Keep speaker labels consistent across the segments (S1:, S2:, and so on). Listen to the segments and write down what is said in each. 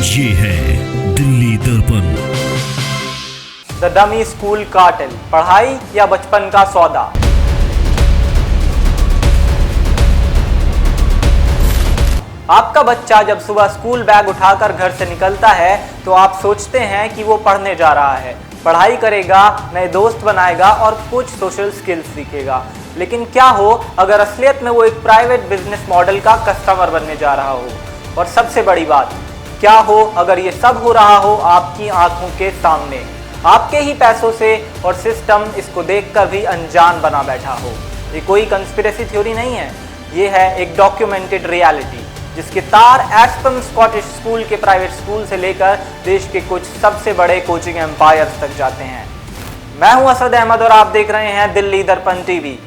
S1: ये है दिल्ली दर्पण।
S2: द डमी स्कूल कार्टेल, पढ़ाई या बचपन का सौदा। आपका बच्चा जब सुबह स्कूल बैग उठाकर घर से निकलता है तो आप सोचते हैं कि वो पढ़ने जा रहा है, पढ़ाई करेगा, नए दोस्त बनाएगा और कुछ सोशल स्किल्स सीखेगा। लेकिन क्या हो अगर असलियत में वो एक प्राइवेट बिजनेस मॉडल का कस्टमर बनने जा रहा हो? और सबसे बड़ी बात, क्या हो अगर ये सब हो रहा हो आपकी आंखों के सामने, आपके ही पैसों से, और सिस्टम इसको देखकर भी अनजान बना बैठा हो? ये कोई कंस्पिरेसी थ्योरी नहीं है, ये है एक डॉक्यूमेंटेड रियलिटी जिसके तार एस्पन स्कॉटिश स्कूल के प्राइवेट स्कूल से लेकर देश के कुछ सबसे बड़े कोचिंग एम्पायर्स तक जाते हैं। मैं हूं असद अहमद और आप देख रहे हैं दिल्ली दर्पण टीवी।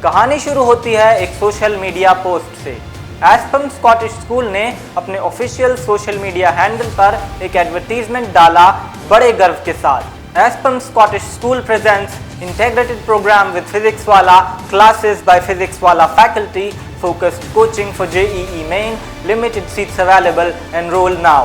S2: कहानी शुरू होती है एक सोशल मीडिया पोस्ट से। एस्पन स्कॉटिश स्कूल ने अपने ऑफिशियल सोशल मीडिया हैंडल पर एक एडवर्टीजमेंट डाला बड़े गर्व के साथ। Aspen Scottish school presents integrated program with physics wala classes by physics wala faculty, focused coaching for JEE main, limited seats available, enroll now।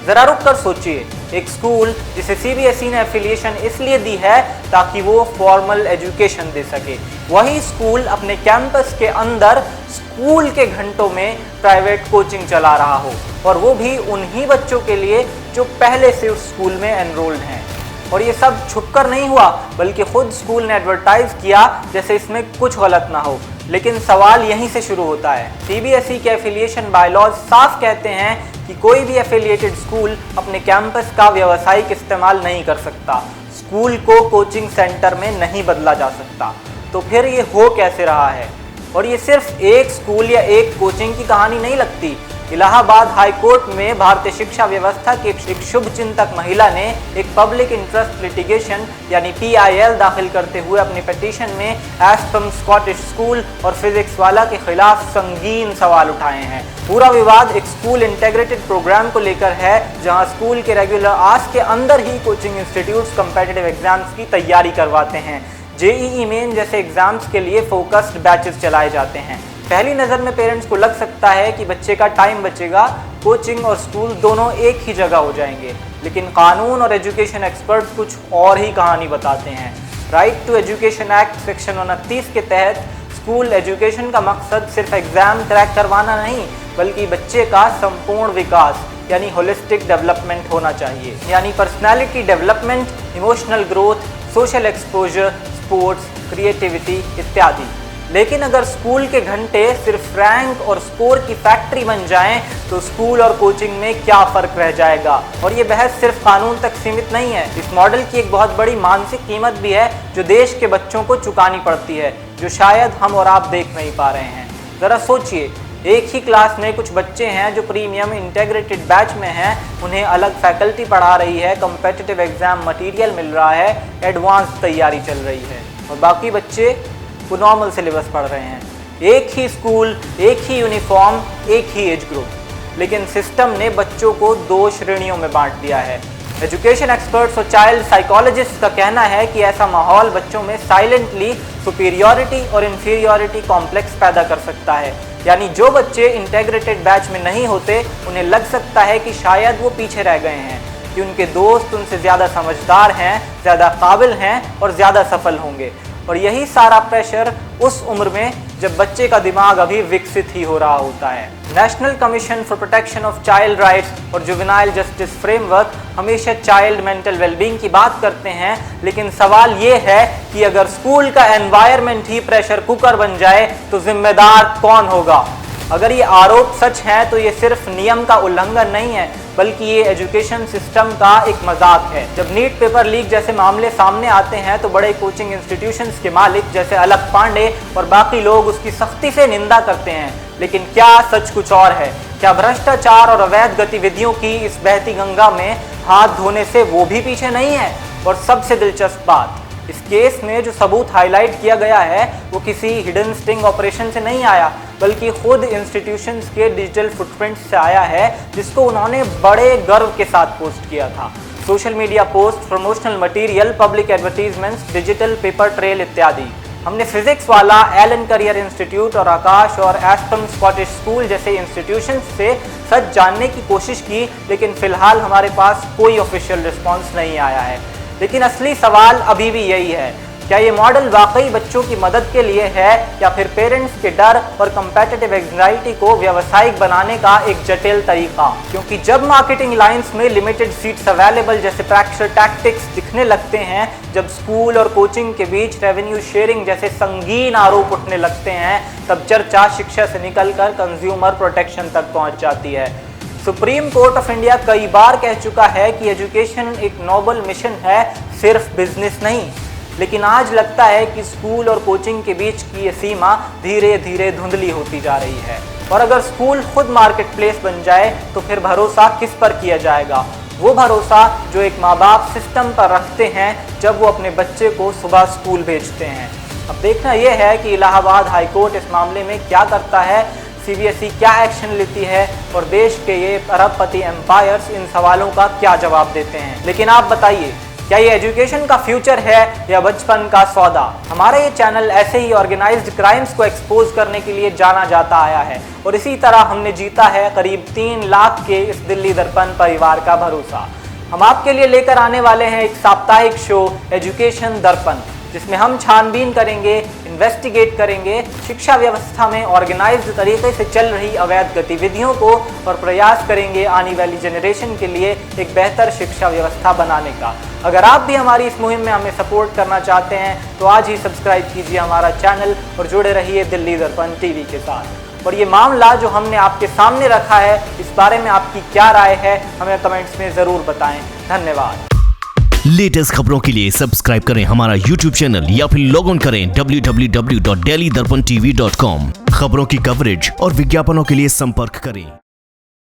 S2: जरा रुक कर सोचिए, एक स्कूल जिसे CBSE ने एफिलिएशन इसलिए दी है ताकि वो फॉर्मल एजुकेशन दे सके, वही स्कूल अपने कैंपस के अंदर स्कूल के घंटों में प्राइवेट कोचिंग चला रहा हो, और वो भी उन्हीं बच्चों के लिए जो पहले से उस स्कूल में एनरोल्ड हैं। और ये सब छुपकर नहीं हुआ, बल्कि खुद स्कूल ने एडवर्टाइज किया जैसे इसमें कुछ गलत ना हो। लेकिन सवाल यहीं से शुरू होता है। CBSE के एफिलिएशन बायलॉज साफ कहते हैं कि कोई भी एफिलिएटेड स्कूल अपने कैंपस का व्यावसायिक इस्तेमाल नहीं कर सकता, स्कूल को कोचिंग सेंटर में नहीं बदला जा सकता। तो फिर ये हो कैसे रहा है? और ये सिर्फ एक स्कूल या एक कोचिंग की कहानी नहीं लगती। इलाहाबाद हाई कोर्ट में भारतीय शिक्षा व्यवस्था की एक शुभचिंतक महिला ने एक पब्लिक इंटरेस्ट लिटिगेशन यानी PIL दाखिल करते हुए अपनी पिटीशन में एस्पन स्कॉटिश स्कूल और फिजिक्स वाला के खिलाफ संगीन सवाल उठाए हैं। पूरा विवाद एक स्कूल इंटीग्रेटेड प्रोग्राम को लेकर है, जहां स्कूल के रेगुलर आवर्स के अंदर ही कोचिंग इंस्टीट्यूट्स कम्पिटिटिव एग्जाम्स की तैयारी करवाते हैं। JEE मेन जैसे एग्जाम्स के लिए फोकस्ड बैचेस चलाए जाते हैं। पहली नज़र में पेरेंट्स को लग सकता है कि बच्चे का टाइम बचेगा, कोचिंग और स्कूल दोनों एक ही जगह हो जाएंगे, लेकिन कानून और एजुकेशन एक्सपर्ट्स कुछ और ही कहानी बताते हैं। Right to education act section 29 के तहत स्कूल एजुकेशन का मकसद सिर्फ एग्जाम क्रैक करवाना नहीं, बल्कि बच्चे का संपूर्ण विकास यानी होलिस्टिक डेवलपमेंट होना चाहिए, यानी personality development, emotional growth, social exposure, sports, creativity इत्यादि। लेकिन अगर स्कूल के घंटे सिर्फ रैंक और स्कोर की फैक्ट्री बन जाएं, तो स्कूल और कोचिंग में क्या फ़र्क रह जाएगा? और ये बहस सिर्फ कानून तक सीमित नहीं है। इस मॉडल की एक बहुत बड़ी मानसिक कीमत भी है जो देश के बच्चों को चुकानी पड़ती है, जो शायद हम और आप देख नहीं पा रहे हैं। ज़रा सोचिए, एक ही क्लास में कुछ बच्चे हैं जो प्रीमियम इंटीग्रेटेड बैच में हैं, उन्हें अलग फैकल्टी पढ़ा रही है, कम्पिटिटिव एग्जाम मटेरियल मिल रहा है, एडवांस तैयारी चल रही है, और बाकी बच्चे वो नॉर्मल सिलेबस पढ़ रहे हैं। एक ही स्कूल, एक ही यूनिफॉर्म, एक ही एज ग्रुप, लेकिन सिस्टम ने बच्चों को दो श्रेणियों में बांट दिया है। एजुकेशन एक्सपर्ट्स और चाइल्ड साइकोलॉजिस्ट का कहना है कि ऐसा माहौल बच्चों में साइलेंटली सुपीरियॉरिटी और इन्फीरियॉरिटी कॉम्प्लेक्स पैदा कर सकता है। यानी जो बच्चे इंटीग्रेटेड बैच में नहीं होते, उन्हें लग सकता है कि शायद वो पीछे रह गए हैं, कि उनके दोस्त उनसे ज़्यादा समझदार हैं, ज़्यादा काबिल हैं और ज़्यादा सफल होंगे। और यही सारा प्रेशर उस उम्र में जब बच्चे का दिमाग अभी विकसित ही हो रहा होता है। National commission for protection of child rights और जुवेनाइल जस्टिस फ्रेमवर्क हमेशा चाइल्ड मेंटल वेलबींग की बात करते हैं, लेकिन सवाल ये है कि अगर स्कूल का एनवायरनमेंट ही प्रेशर कुकर बन जाए तो जिम्मेदार कौन होगा? अगर ये आरोप सच है तो ये सिर्फ नियम का उल्लंघन नहीं है, बल्कि ये एजुकेशन सिस्टम का एक मजाक है। जब नीट पेपर लीक जैसे मामले सामने आते हैं तो बड़े कोचिंग इंस्टीट्यूशंस के मालिक जैसे अलख पांडे और बाकी लोग उसकी सख्ती से निंदा करते हैं, लेकिन क्या सच कुछ और है? क्या भ्रष्टाचार और अवैध गतिविधियों की इस बहती गंगा में हाथ धोने से वो भी पीछे नहीं है? और सबसे दिलचस्प बात, इस केस में जो सबूत हाईलाइट किया गया है वो किसी हिडन स्टिंग ऑपरेशन से नहीं आया, बल्कि खुद इंस्टीट्यूशंस के डिजिटल फुटप्रिंट से आया है, जिसको उन्होंने बड़े गर्व के साथ पोस्ट किया था। Social media post, promotional material, public advertisements, digital paper trail इत्यादि। हमने फिजिक्स वाला एलन करियर इंस्टीट्यूट और आकाश और एस्टम स्कॉटिश स्कूल जैसे इंस्टीट्यूशन से सच जानने की कोशिश की, लेकिन फिलहाल हमारे पास कोई ऑफिशियल रिस्पॉन्स नहीं आया है। लेकिन असली सवाल अभी भी यही है, क्या ये मॉडल वाकई बच्चों की मदद के लिए है या फिर पेरेंट्स के डर और कंपेटिटिव एंग्जाइटी को व्यावसायिक बनाने का एक जटिल तरीका? क्योंकि जब मार्केटिंग लाइंस में लिमिटेड सीट्स अवेलेबल जैसे प्रैक्टिकल टैक्टिक्स दिखने लगते हैं, जब स्कूल और कोचिंग के बीच रेवेन्यू शेयरिंग जैसे संगीन आरोप उठने लगते हैं, तब चर्चा शिक्षा से निकलकर कंज्यूमर प्रोटेक्शन तक पहुंच जाती है। सुप्रीम कोर्ट ऑफ इंडिया कई बार कह चुका है कि एजुकेशन एक नोबल मिशन है, सिर्फ बिजनेस नहीं। लेकिन आज लगता है कि स्कूल और कोचिंग के बीच की ये सीमा धीरे धीरे धुंधली होती जा रही है। और अगर स्कूल खुद मार्केट प्लेस बन जाए तो फिर भरोसा किस पर किया जाएगा? वो भरोसा जो एक माँ बाप सिस्टम पर रखते हैं जब वो अपने बच्चे को सुबह स्कूल भेजते हैं। अब देखना यह है कि इलाहाबाद हाई कोर्ट इस मामले में क्या करता है, CBSE क्या एक्शन लेती है और देश के ये अरबपति एम्पायर्स इन सवालों का क्या जवाब देते हैं। लेकिन आप बताइए, क्या ये एजुकेशन का फ्यूचर है या बचपन का सौदा? हमारा ये चैनल ऐसे ही ऑर्गेनाइज्ड क्राइम्स को एक्सपोज करने के लिए जाना जाता आया है और इसी तरह हमने जीता है करीब 3 लाख के इस दिल्ली दर्पण परिवार का भरोसा। हम आपके लिए लेकर आने वाले हैं एक साप्ताहिक शो एजुकेशन दर्पण, जिसमें हम छानबीन करेंगे, इन्वेस्टिगेट करेंगे शिक्षा व्यवस्था में ऑर्गेनाइज्ड तरीके से चल रही अवैध गतिविधियों को और प्रयास करेंगे आने वाली जनरेशन के लिए एक बेहतर शिक्षा व्यवस्था बनाने का। अगर आप भी हमारी इस मुहिम में हमें सपोर्ट करना चाहते हैं तो आज ही सब्सक्राइब कीजिए हमारा चैनल और जुड़े रहिए दिल्ली दर्पण टीवी के साथ। और ये मामला जो हमने आपके सामने रखा है, इस बारे में आपकी क्या राय है, हमें कमेंट्स में ज़रूर बताएं। धन्यवाद।
S1: लेटेस्ट खबरों के लिए सब्सक्राइब करें हमारा YouTube चैनल या फिर लॉग इन करें www.delhidarpantv.com। खबरों की कवरेज और विज्ञापनों के लिए संपर्क करें।